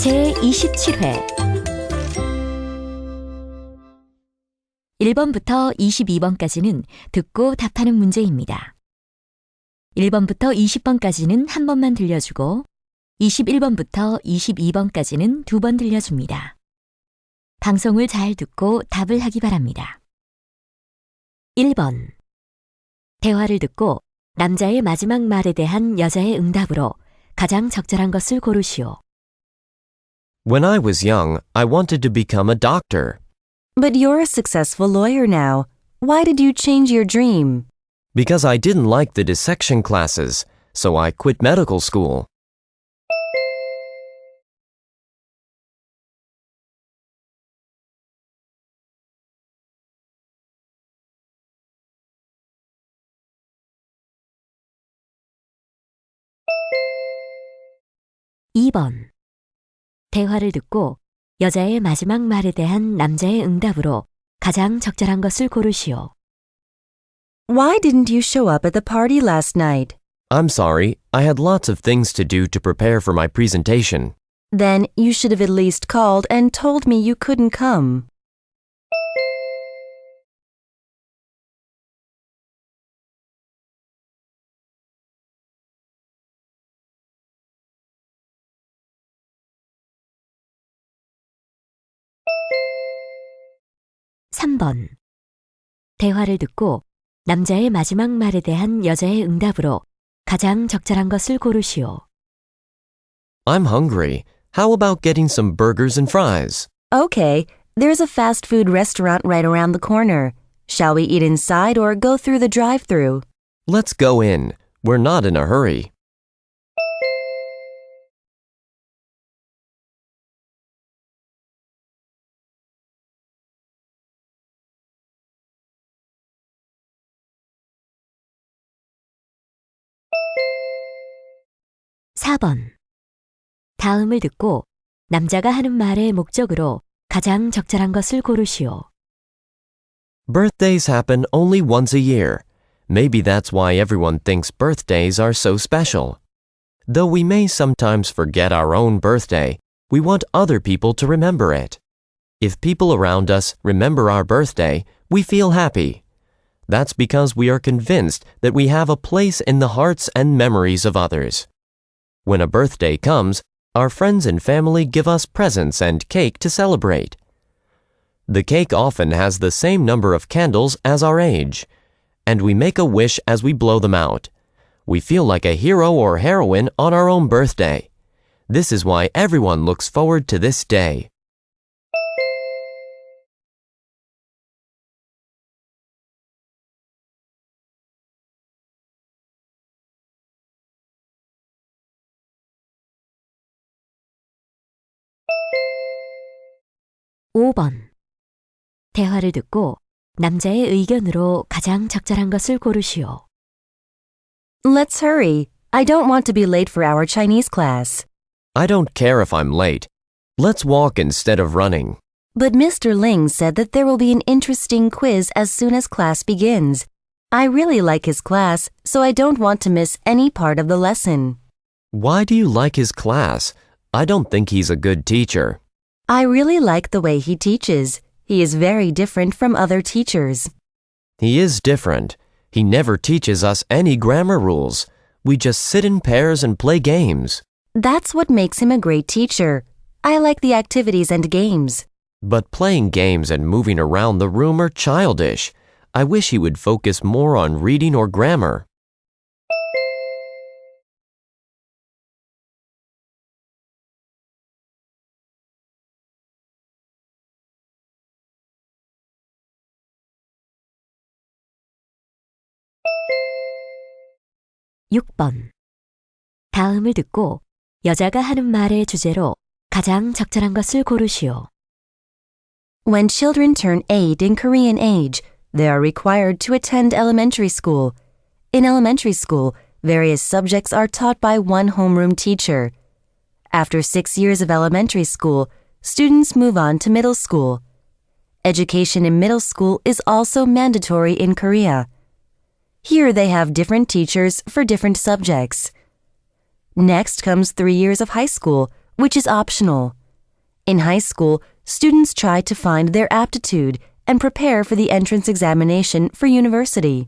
제27회 1번부터 22번까지는 듣고 답하는 문제입니다. 1번부터 20번까지는 한 번만 들려주고 21번부터 22번까지는 두 번 들려줍니다. 방송을 잘 듣고 답을 하기 바랍니다. 1번. 대화를 듣고 남자의 마지막 말에 대한 여자의 응답으로 가장 적절한 것을 고르시오. When I was young, I wanted to become a doctor. But you're a successful lawyer now. Why did you change your dream? Because I didn't like the dissection classes, so I quit medical school. (2번) 대화를 듣고 여자의 마지막 말에 대한 남자의 응답으로 가장 적절한 것을 고르시오. Why didn't you show up at the party last night? I'm sorry, I had lots of things to do to prepare for my presentation. Then you should have at least called and told me you couldn't come. (3번) 대화를 듣고 남자의 마지막 말에 대한 여자의 응답으로 가장 적절한 것을 고르시오. I'm hungry. How about getting some burgers and fries? Okay, there's a fast food restaurant right around the corner. Shall we eat inside or go through the drive-thru? Let's go in. We're not in a hurry. (4번) 다음을 듣고 남자가 하는 말의 목적으로 가장 적절한 것을 고르시오. Birthdays happen only once a year. Maybe that's why everyone thinks birthdays are so special. Though we may sometimes forget our own birthday, we want other people to remember it. If people around us remember our birthday, we feel happy. That's because we are convinced that we have a place in the hearts and memories of others. When a birthday comes, our friends and family give us presents and cake to celebrate. The cake often has the same number of candles as our age, and we make a wish as we blow them out. We feel like a hero or heroine on our own birthday. This is why everyone looks forward to this day. (5번) 대화를 듣고 남자의 의견으로 가장 적절한 것을 고르시오. Let's hurry. I don't want to be late for our Chinese class. I don't care if I'm late. Let's walk instead of running. But Mr. Ling said that there will be an interesting quiz as soon as class begins. I really like his class, so I don't want to miss any part of the lesson. Why do you like his class? I don't think he's a good teacher. I really like the way he teaches. He is very different from other teachers. He is different. He never teaches us any grammar rules. We just sit in pairs and play games. That's what makes him a great teacher. I like the activities and games. But playing games and moving around the room are childish. I wish he would focus more on reading or grammar. (6번) 다음을 듣고 여자가 하는 말의 주제로 가장 적절한 것을 고르시오. When children turn 8 in Korean age, they are required to attend elementary school. In elementary school, various subjects are taught by one homeroom teacher. After 6 years of elementary school, students move on to middle school. Education in middle school is also mandatory in Korea. Here they have different teachers for different subjects. Next comes 3 years of high school, which is optional. In high school, students try to find their aptitude and prepare for the entrance examination for university.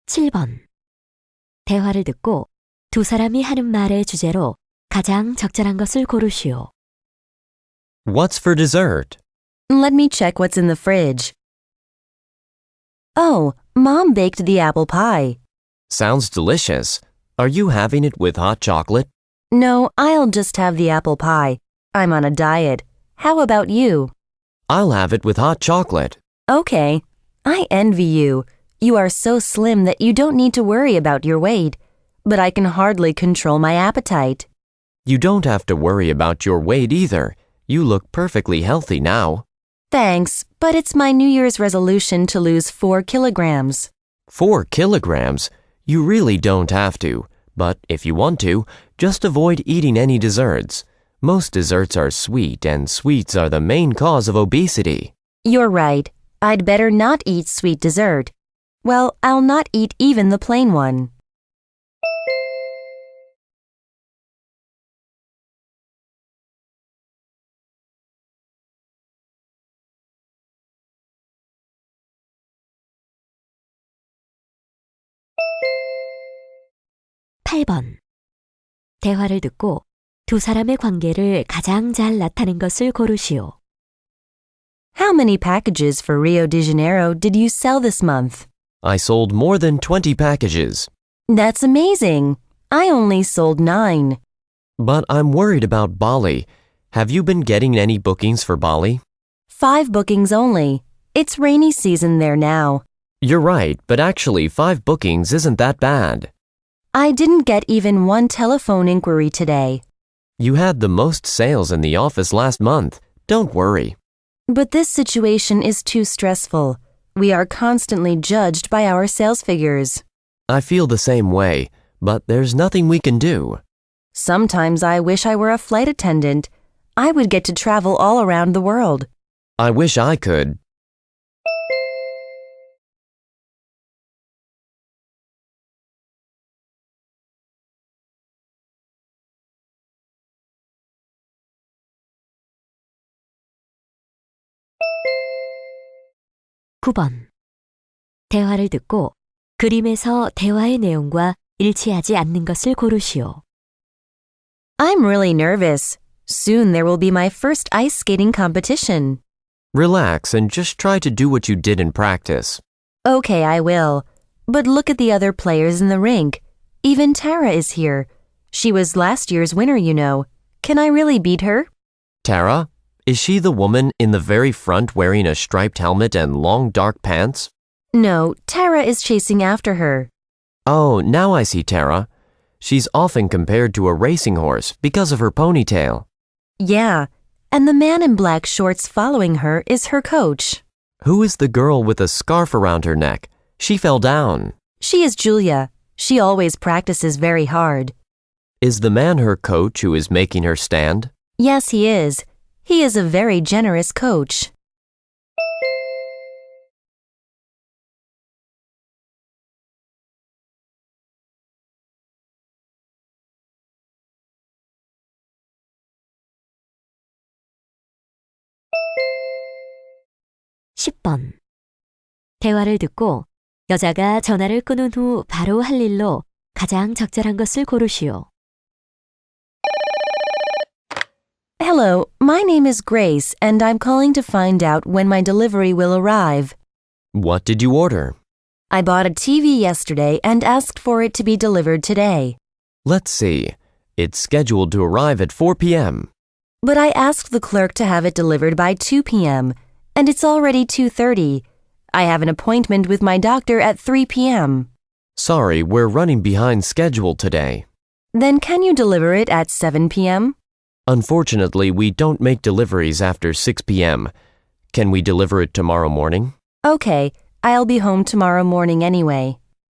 (7번) 대화를 듣고 두 사람이 하는 말의 주제로 가장 적절한 것을 고르시오. What's for dessert? Let me check what's in the fridge. Oh, Mom baked the apple pie. Sounds delicious. Are you having it with hot chocolate? No, I'll just have the apple pie. I'm on a diet. How about you? I'll have it with hot chocolate. Okay. I envy you. You are so slim that you don't need to worry about your weight. But I can hardly control my appetite. You don't have to worry about your weight either. You look perfectly healthy now. Thanks, but it's my New Year's resolution to lose 4 kilograms. 4 kilograms? You really don't have to. But if you want to, just avoid eating any desserts. Most desserts are sweet, and sweets are the main cause of obesity. You're right. I'd better not eat sweet dessert. Well, I'll not eat even the plain one. (8번) 대화를 듣고 두 사람의 관계를 가장 잘 나타낸 것을 고르시오. How many packages for Rio de Janeiro did you sell this month? I sold more than 20 packages. That's amazing. I only sold 9. But I'm worried about Bali. Have you been getting any bookings for Bali? 5 bookings only. It's rainy season there now. You're right, but actually 5 bookings isn't that bad. I didn't get even 1 telephone inquiry today. You had the most sales in the office last month. Don't worry. But this situation is too stressful. We are constantly judged by our sales figures. I feel the same way, but there's nothing we can do. Sometimes I wish I were a flight attendant. I would get to travel all around the world. I wish I could. (9번) 대화를 듣고 그림에서 대화의 내용과 일치하지 않는 것을 고르시오. I'm really nervous. Soon there will be my first ice skating competition. Relax and just try to do what you did in practice. Okay, I will. But look at the other players in the rink. Even Tara is here. She was last year's winner, you know. Can I really beat her? Tara? Is she the woman in the very front wearing a striped helmet and long dark pants? No, Tara is chasing after her. Oh, now I see Tara. She's often compared to a racing horse because of her ponytail. Yeah, and the man in black shorts following her is her coach. Who is the girl with a scarf around her neck? She fell down. She is Julia. She always practices very hard. Is the man her coach who is making her stand? Yes, he is. He is a very generous coach. (10번) 대화를 듣고 여자가 전화를 끊은 후 바로 할 일로 가장 적절한 것을 고르시오. Hello, my name is Grace, and I'm calling to find out when my delivery will arrive. What did you order? I bought a TV yesterday and asked for it to be delivered today. Let's see. It's scheduled to arrive at 4 p.m. But I asked the clerk to have it delivered by 2 p.m., and it's already 2:30. I have an appointment with my doctor at 3 p.m. Sorry, we're running behind schedule today. Then can you deliver it at 7 p.m.? Unfortunately, we don't make deliveries after 6 p.m. Can we deliver it tomorrow morning? Okay, I'll be home tomorrow morning anyway.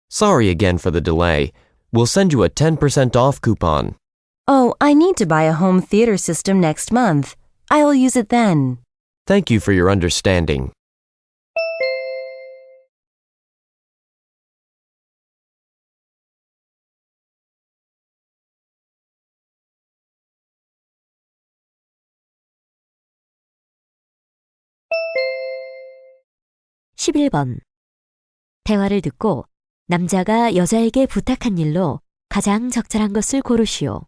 Sorry again for the delay. We'll send you a 10% off coupon. Oh, I need to buy a home theater system next month. I'll use it then. Thank you for your understanding. 십일 번 대화를 듣고 남자가 여자에게 부탁한 일로 가장 적절한 것을 고르시오.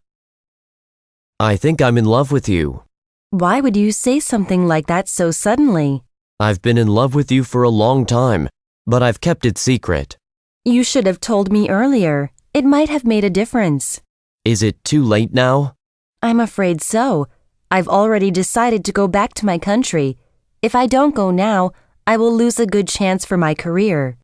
I think I'm in love with you. Why would you say something like that so suddenly? I've been in love with you for a long time, but I've kept it secret. You should have told me earlier. It might have made a difference. Is it too late now? I'm afraid so. I've already decided to go back to my country. If I don't go now, I will lose a good chance for my career.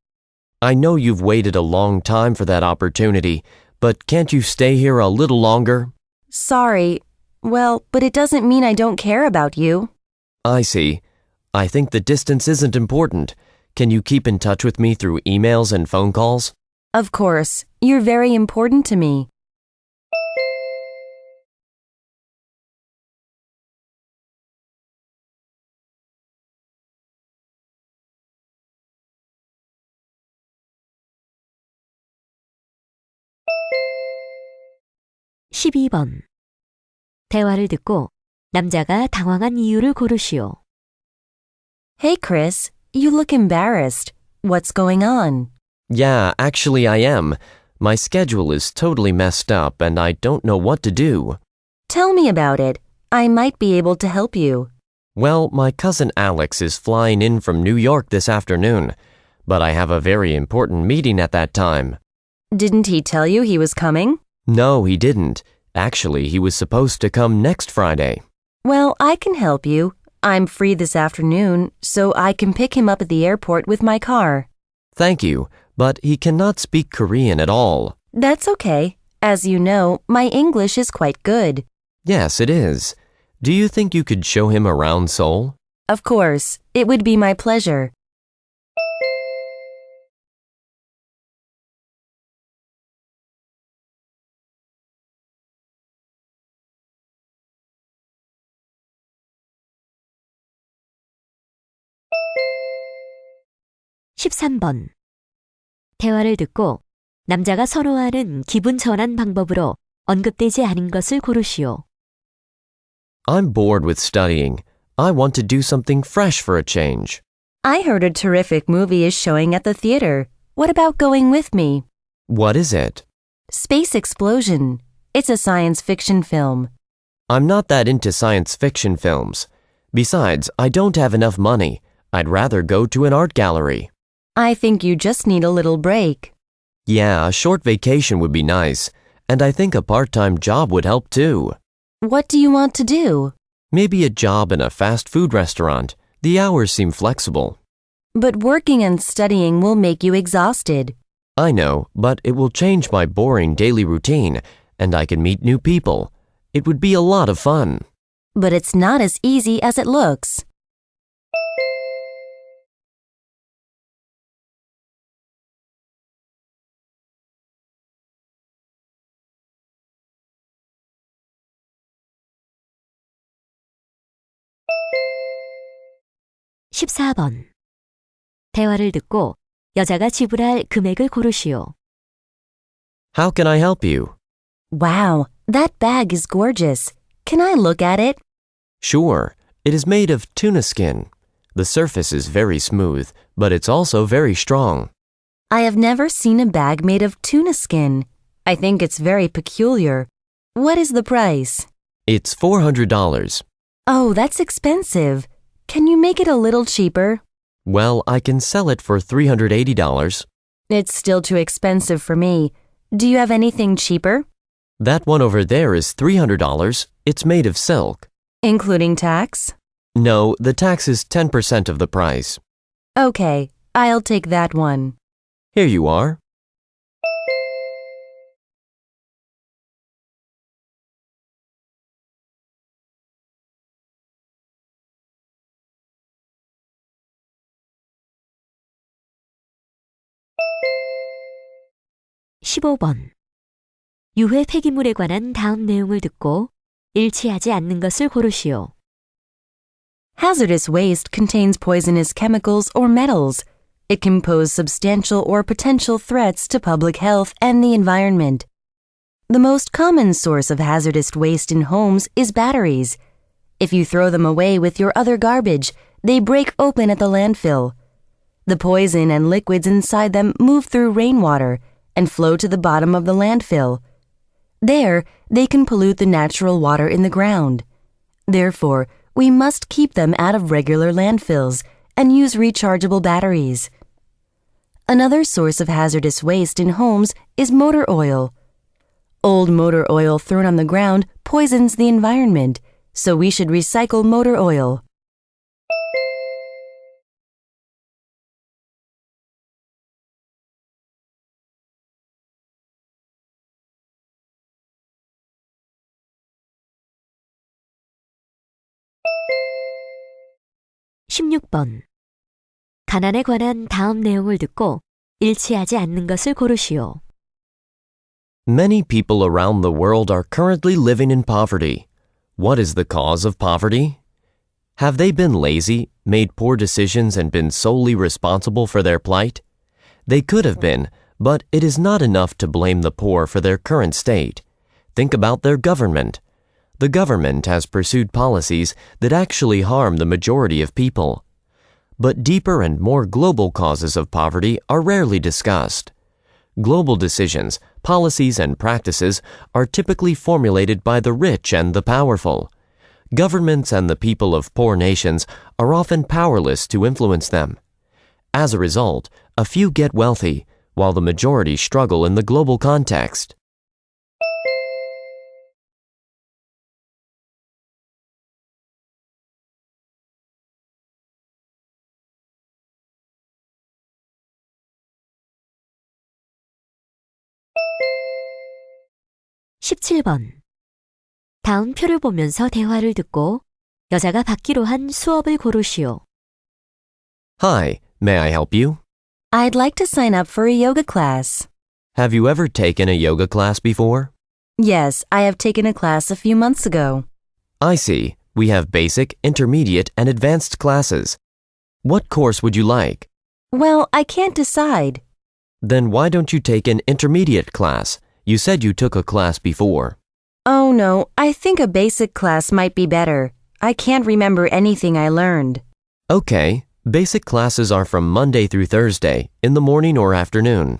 I know you've waited a long time for that opportunity, but can't you stay here a little longer? Sorry. Well, but it doesn't mean I don't care about you. I see. I think the distance isn't important. Can you keep in touch with me through emails and phone calls? Of course. You're very important to me. 십이 번 대화를 듣고 남자가 당황한 이유를 고르시오. Hey, Chris. You look embarrassed. What's going on? Yeah, actually I am. My schedule is totally messed up and I don't know what to do. Tell me about it. I might be able to help you. Well, my cousin Alex is flying in from New York this afternoon, but I have a very important meeting at that time. Didn't he tell you he was coming? No, he didn't. Actually, he was supposed to come next Friday. Well, I can help you. I'm free this afternoon, so I can pick him up at the airport with my car. Thank you, but he cannot speak Korean at all. That's okay. As you know, my English is quite good. Yes, it is. Do you think you could show him around Seoul? Of course. It would be my pleasure. 십삼 번 대화를 듣고 남자가 선호하는 기분 전환 방법으로 언급되지 않은 것을 고르시오. I'm bored with studying. I want to do something fresh for a change. I heard a terrific movie is showing at the theater. What about going with me? What is it? Space Explosion. It's a science fiction film. I'm not that into science fiction films. Besides, I don't have enough money. I'd rather go to an art gallery. I think you just need a little break. Yeah, a short vacation would be nice, and I think a part-time job would help too. What do you want to do? Maybe a job in a fast food restaurant. The hours seem flexible. But working and studying will make you exhausted. I know, but it will change my boring daily routine, and I can meet new people. It would be a lot of fun. But it's not as easy as it looks. 십사 번 대화를 듣고 여자가 지불할 금액을 고르시오. How can I help you? Wow, that bag is gorgeous. Can I look at it? Sure. It is made of tuna skin. The surface is very smooth, but it's also very strong. I have never seen a bag made of tuna skin. I think it's very peculiar. What is the price? It's $400. Oh, that's expensive. Can you make it a little cheaper? Well, I can sell it for $380. It's still too expensive for me. Do you have anything cheaper? That one over there is $300. It's made of silk. Including tax? No, the tax is 10% of the price. Okay, I'll take that one. Here you are. 십오 번 유해 폐기물에 관한 다음 내용을 듣고 일치하지 않는 것을 고르시오. Hazardous waste contains poisonous chemicals or metals. It can pose substantial or potential threats to public health and the environment. The most common source of hazardous waste in homes is batteries. If you throw them away with your other garbage, they break open at the landfill. The poison and liquids inside them move through rainwater and flow to the bottom of the landfill. There, they can pollute the natural water in the ground. Therefore, we must keep them out of regular landfills and use rechargeable batteries. Another source of hazardous waste in homes is motor oil. Old motor oil thrown on the ground poisons the environment, so we should recycle motor oil. (16번) 가난에 관한 다음 내용을 듣고 일치하지 않는 것을 고르시오. Many people around the world are currently living in poverty. What is the cause of poverty? Have they been lazy, made poor decisions, and been solely responsible for their plight? They could have been, but it is not enough to blame the poor for their current state. Think about their government. The government has pursued policies that actually harm the majority of people. But deeper and more global causes of poverty are rarely discussed. Global decisions, policies, and practices are typically formulated by the rich and the powerful. Governments and the people of poor nations are often powerless to influence them. As a result, a few get wealthy, while the majority struggle in the global context. (17번) 다음 표를 보면서 대화를 듣고 여자가 받기로 한 수업을 고르시오. Hi, may I help you? I'd like to sign up for a yoga class. Have you ever taken a yoga class before? Yes, I have taken a class a few months ago. I see. We have basic, intermediate, and advanced classes. What course would you like? Well, I can't decide. Then why don't you take an intermediate class? You said you took a class before. Oh no, I think a basic class might be better. I can't remember anything I learned. Okay, basic classes are from Monday through Thursday, in the morning or afternoon.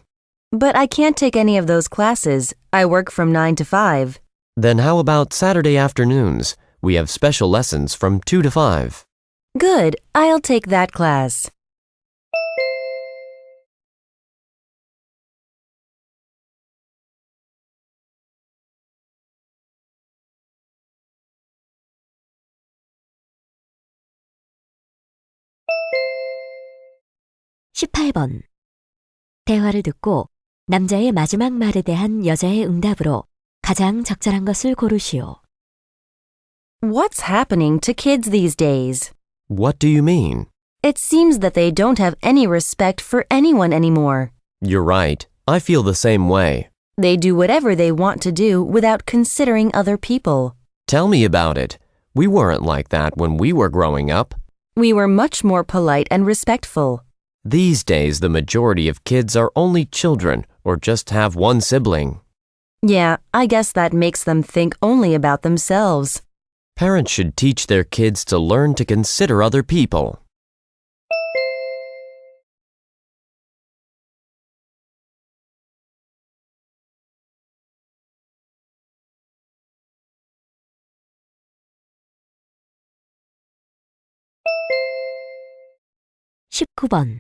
But I can't take any of those classes. I work from 9 to 5. Then how about Saturday afternoons? We have special lessons from 2 to 5. Good, I'll take that class. (18번) 대화를 듣고 남자의 마지막 말에 대한 여자의 응답으로 가장 적절한 것을 고르시오. What's happening to kids these days? What do you mean? It seems that they don't have any respect for anyone anymore. You're right. I feel the same way. They do whatever they want to do without considering other people. Tell me about it. We weren't like that when we were growing up. We were much more polite and respectful. These days, the majority of kids are only children or just have one sibling. Yeah, I guess that makes them think only about themselves. Parents should teach their kids to learn to consider other people. (19번)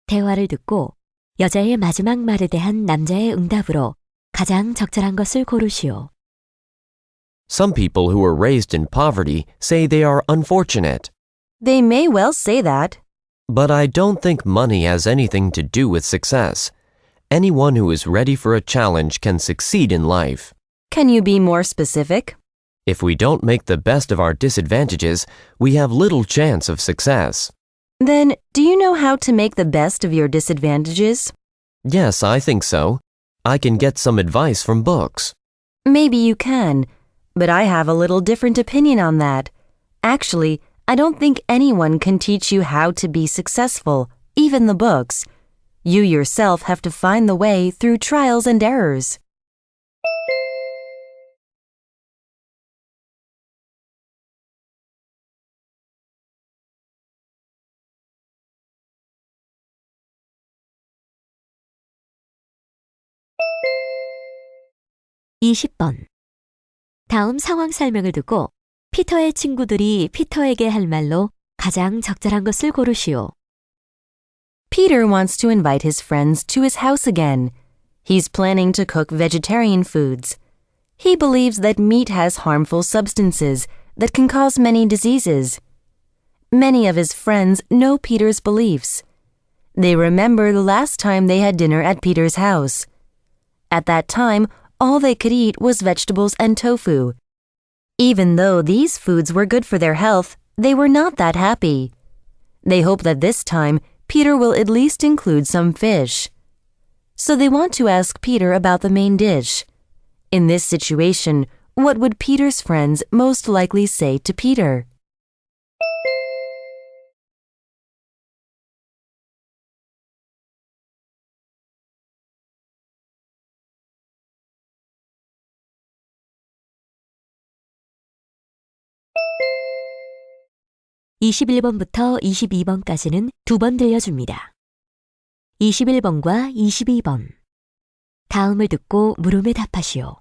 대화를 듣고 여자의 마지막 말에 대한 남자의 응답으로 가장 적절한 것을 고르시오. Some people who were raised in poverty say they are unfortunate. They may well say that. But I don't think money has anything to do with success. Anyone who is ready for a challenge can succeed in life. Can you be more specific? If we don't make the best of our disadvantages, we have little chance of success. Then, do you know how to make the best of your disadvantages? Yes, I think so. I can get some advice from books. Maybe you can, but I have a little different opinion on that. Actually, I don't think anyone can teach you how to be successful, even the books. You yourself have to find the way through trials and errors. (20번) 다음 상황 설명을 두고 피터의 친구들이 피터에게 할 말로 가장 적절한 것을 고르시오. Peter wants to invite his friends to his house again. He's planning to cook vegetarian foods. He believes that meat has harmful substances that can cause many diseases. Many of his friends know Peter's beliefs. They remember the last time they had dinner at Peter's house. At that time, all they could eat was vegetables and tofu. Even though these foods were good for their health, they were not that happy. They hope that this time, Peter will at least include some fish. So they want to ask Peter about the main dish. In this situation, what would Peter's friends most likely say to Peter? (21번부터 22번까지는 두 번 들려줍니다. 21번과 22번. 다음을 듣고 물음에 답하시오.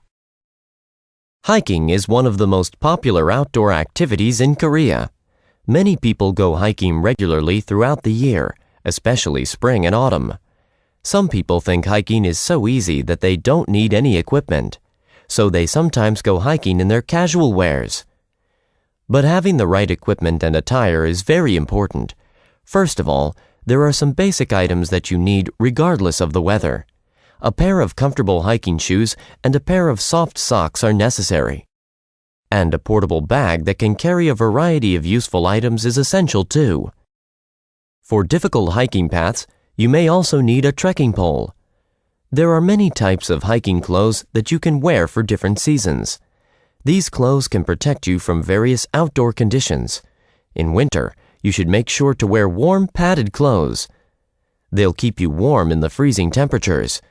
Hiking is one of the most popular outdoor activities in Korea. Many people go hiking regularly throughout the year, especially spring and autumn. Some people think hiking is so easy that they don't need any equipment, so they sometimes go hiking in their casual wears. But having the right equipment and attire is very important. First of all, there are some basic items that you need regardless of the weather. A pair of comfortable hiking shoes and a pair of soft socks are necessary. And a portable bag that can carry a variety of useful items is essential too. For difficult hiking paths, you may also need a trekking pole. There are many types of hiking clothes that you can wear for different seasons. These clothes can protect you from various outdoor conditions. In winter, you should make sure to wear warm, padded clothes. They'll keep you warm in the freezing temperatures,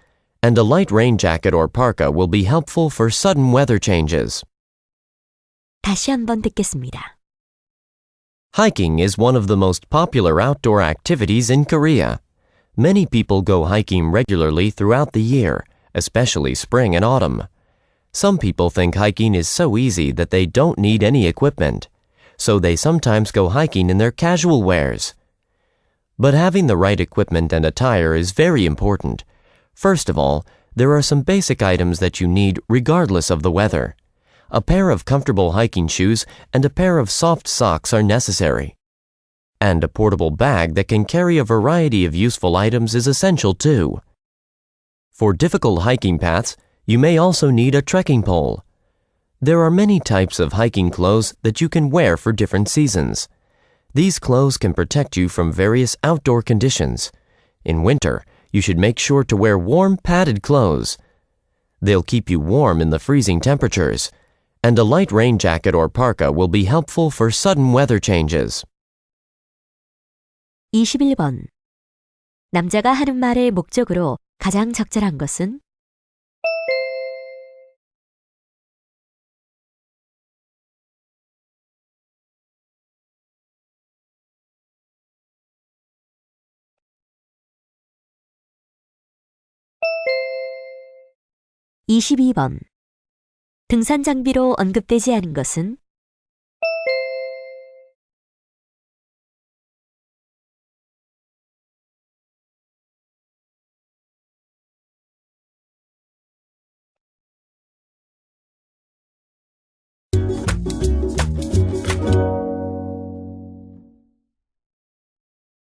and a light rain jacket or parka will be helpful for sudden weather changes. 다시 한번 듣겠습니다. Hiking is one of the most popular outdoor activities in Korea. Many people go hiking regularly throughout the year, especially spring and autumn. Some people think hiking is so easy that they don't need any equipment, so they sometimes go hiking in their casual wears. But having the right equipment and attire is very important. First of all, there are some basic items that you need regardless of the weather. A pair of comfortable hiking shoes and a pair of soft socks are necessary. And a portable bag that can carry a variety of useful items is essential too. For difficult hiking paths, you may also need a trekking pole. There are many types of hiking clothes that you can wear for different seasons. These clothes can protect you from various outdoor conditions. In winter, you should make sure to wear warm, padded clothes. They'll keep you warm in the freezing temperatures, and a light rain jacket or parka will be helpful for sudden weather changes. 21번. 남자가 하는 말의 목적으로 가장 적절한 것은? (22번) 등산 장비로 언급되지 않은 것은?